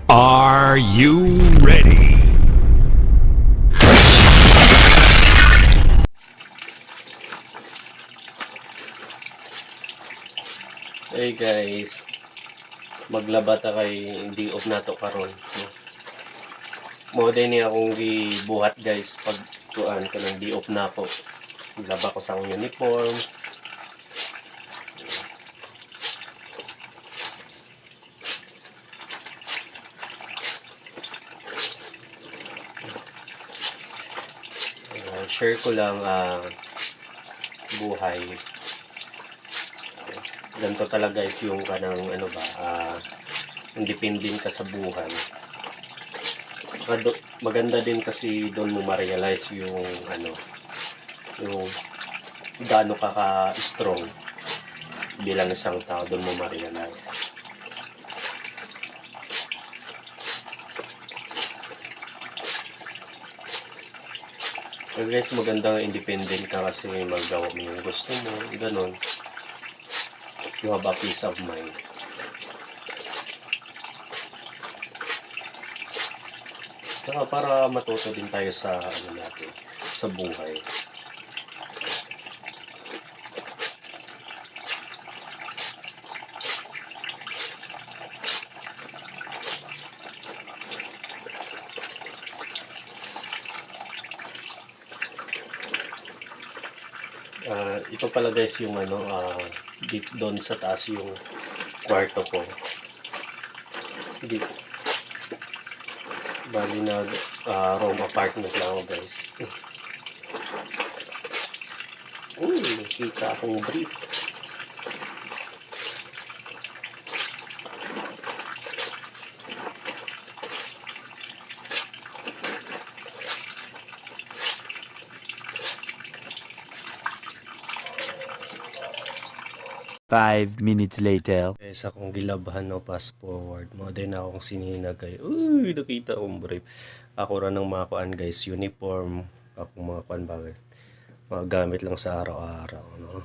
Are you ready? Hey guys, maglaba ta kay hindi off na to karon. Mo din ni akong gibuhat guys pag tuan ko nang di off na ko. Maglaba ko sa akong uniform. Share ko lang buhay. Ganito talaga guys yung kanang independent ka sa buhay. Maganda din kasi doon mo ma-realize yung yung gaano ka ka-strong bilang isang tao, doon mo ma-realize. So guys, magandang independent ka kasi magawa mo yung gusto mo, ganun. You have a peace of mind. Saka para matuto din tayo sa natin, sa buhay. Ito pala guys yung deep doon sa taas yung kwarto ko. Deep. Bali room apartment lang ako guys. Uy, nakita akong brief. Five minutes later. Guys, akong gilabhan no, fast forward. Mga din akong sininag kay, uy, nakita akong brief. Ako rin ng mga kuan guys, uniform. Akong mga kuan bagay. Mga gamit lang sa araw-araw, no?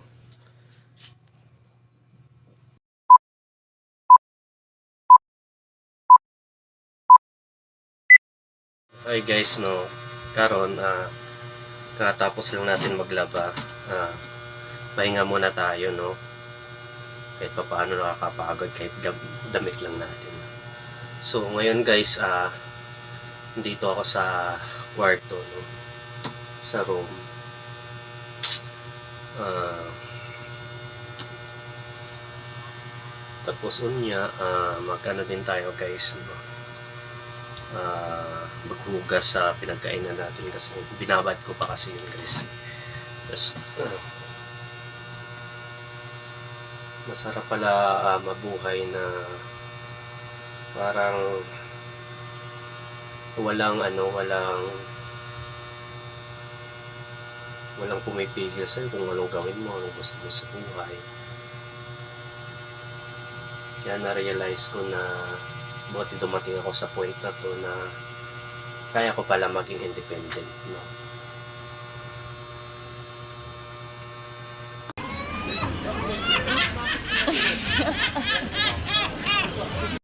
Hi guys, no. Karon katapos lang natin maglaba. Pahinga muna tayo, no. Kahit pa paano nakakapagod kahit damit lang natin. So ngayon guys, dito ako sa kwarto, no. Sa room. Tapos unya, magkano din tayo guys, no. Maghugas sa pinagkainan natin kasi binabad ko pa kasi yun guys. Tapos masarap pala mabuhay na parang walang pumipigil sa'yo kung anong gawin mo, anong gusto mo sa buhay. Kaya na-realize ko na buti dumating ako sa point na to na kaya ko pala maging independent, no?